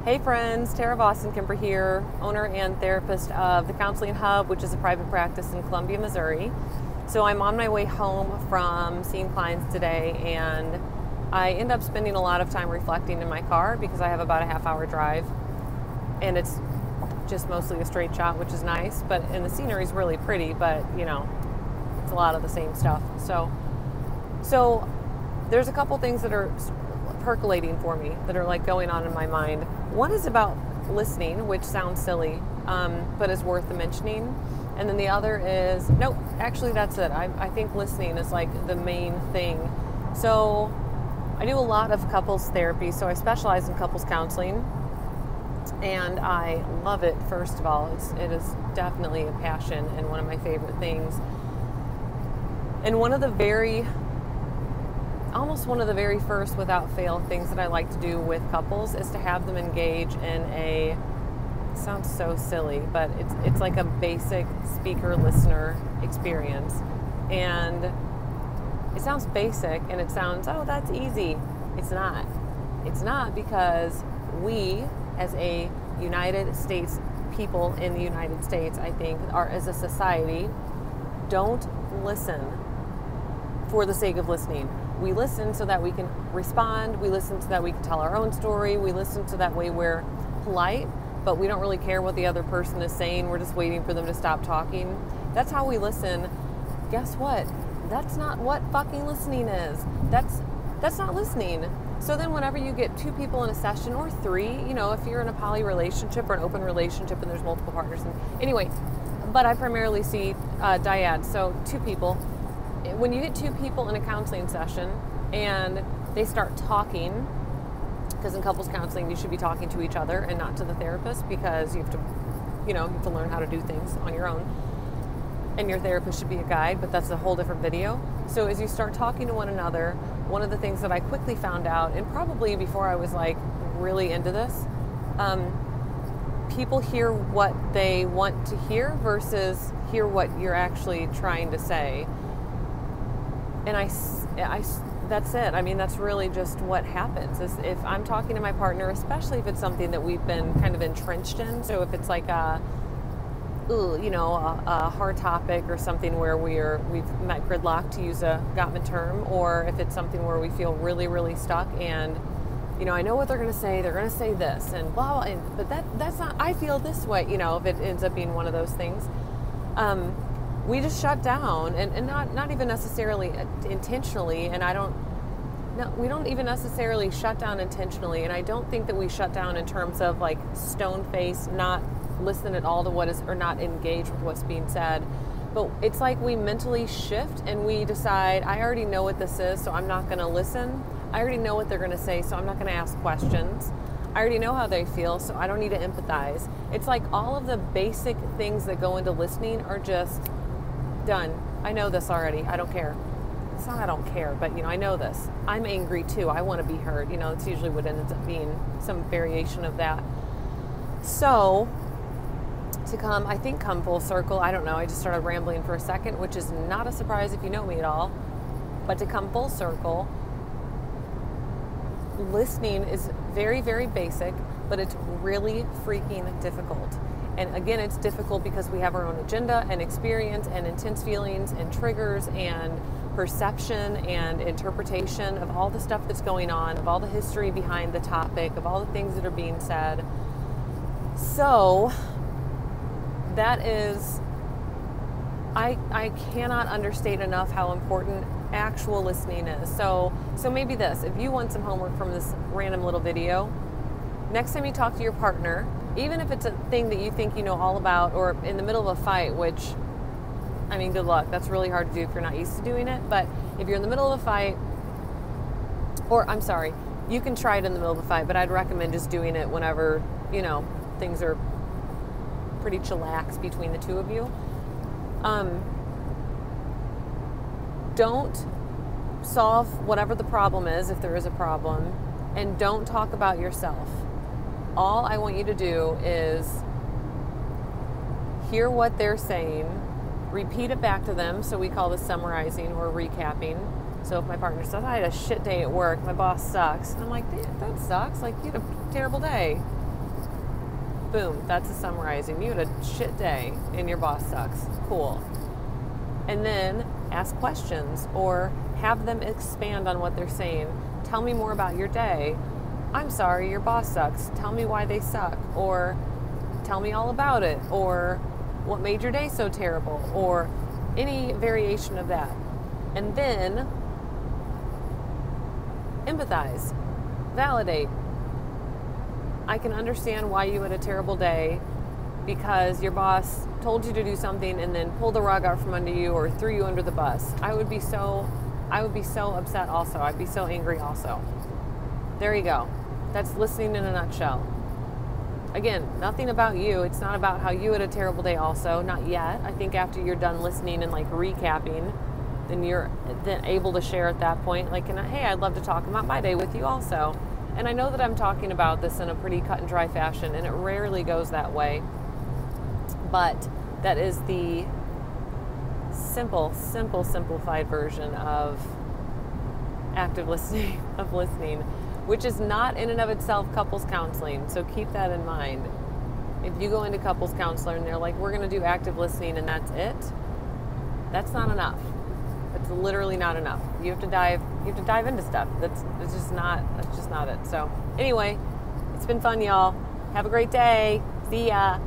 Hey friends, Tara Boston-Kemper here, owner and therapist of The Counseling Hub, which is a private practice in Columbia, Missouri. So I'm on my way home from seeing clients today, and I end up spending a lot of time reflecting in my car because I have about a half-hour drive, and it's just mostly a straight shot, which is nice, and the scenery is really pretty, but you know, it's a lot of the same stuff. So there's a couple things that are percolating for me that are like going on in my mind. One is about listening, which sounds silly, but is worth mentioning. And then the other is, no, actually that's it. I think listening is like the main thing. So I do a lot of couples therapy, so I specialize in couples counseling, and I love it. First of all, it is definitely a passion and one of my favorite things. And almost one of the very first without fail things that I like to do with couples is to have them engage in it sounds so silly, but it's like a basic speaker-listener experience. And it sounds basic and it sounds, oh, that's easy. It's not. It's not, because we, as a United States people in the United States, I think, as a society, don't listen for the sake of listening. We listen so that we can respond. We listen so that we can tell our own story. We listen so that way we're polite, but we don't really care what the other person is saying. We're just waiting for them to stop talking. That's how we listen. Guess what? That's not what fucking listening is. That's not listening. So then whenever you get two people in a session, or three, you know, if you're in a poly relationship or an open relationship and there's multiple partners, anyway, but I primarily see dyads, so two people. When you get two people in a counseling session and they start talking, because in couples counseling you should be talking to each other and not to the therapist, because you have to learn how to do things on your own, and your therapist should be a guide, but that's a whole different video. So as you start talking to one another, one of the things that I quickly found out, and probably before I was like really into this, people hear what they want to hear versus hear what you're actually trying to say. And that's it. I mean, that's really just what happens. Is if I'm talking to my partner, especially if it's something that we've been kind of entrenched in. So if it's like a hard topic or something where we've met gridlock, to use a Gottman term, or if it's something where we feel really, really stuck, and I know what they're going to say. They're going to say this and blah, blah, but that's not. I feel this way. If it ends up being one of those things. We just shut down, and not even necessarily intentionally, and we don't even necessarily shut down intentionally, and I don't think that we shut down in terms of like stone face, not listen at all to what is, or not engage with what's being said, but it's like we mentally shift and we decide, I already know what this is, so I'm not going to listen. I already know what they're going to say, so I'm not going to ask questions. I already know how they feel, so I don't need to empathize. It's like all of the basic things that go into listening are just done. I know this already. I don't care. It's not I don't care, but I know this. I'm angry too. I want to be heard. It's usually what ends up being some variation of that. So to come full circle, I don't know. I just started rambling for a second, which is not a surprise if you know me at all. But to come full circle, listening is very, very basic, but it's really freaking difficult. And again, it's difficult because we have our own agenda and experience and intense feelings and triggers and perception and interpretation of all the stuff that's going on, of all the history behind the topic, of all the things that are being said. So that is, I cannot understate enough how important actual listening is. So maybe this, if you want some homework from this random little video, next time you talk to your partner, even if it's a thing that you think you know all about, or in the middle of a fight, which, I mean, good luck. That's really hard to do if you're not used to doing it. But if you're in the middle of a fight, or I'm sorry, you can try it in the middle of a fight, but I'd recommend just doing it whenever, things are pretty chillax between the two of you. Don't solve whatever the problem is, if there is a problem, and don't talk about yourself. All I want you to do is hear what they're saying, repeat it back to them. So we call this summarizing or recapping. So if my partner says, I had a shit day at work, my boss sucks, and I'm like, that sucks. Like, you had a terrible day. Boom, that's a summarizing. You had a shit day and your boss sucks. Cool. And then ask questions or have them expand on what they're saying. Tell me more about your day. I'm sorry, your boss sucks. Tell me why they suck. Or tell me all about it. Or what made your day so terrible. Or any variation of that. And then empathize. Validate. I can understand why you had a terrible day because your boss told you to do something and then pulled the rug out from under you or threw you under the bus. I would be so upset also. I'd be so angry also. There you go. That's listening in a nutshell. Again, nothing about you. It's not about how you had a terrible day also. Not yet. I think after you're done listening and like recapping, then you're then able to share at that point. Like, hey, I'd love to talk about my day with you also. And I know that I'm talking about this in a pretty cut and dry fashion, and it rarely goes that way. But that is the simplified version of active listening, which is not in and of itself couples counseling. So keep that in mind. If you go into couples counselor and they're like, we're going to do active listening and that's it, that's not enough. It's literally not enough. You have to dive into stuff. That's just not it. So anyway, it's been fun, y'all. Have a great day. See ya.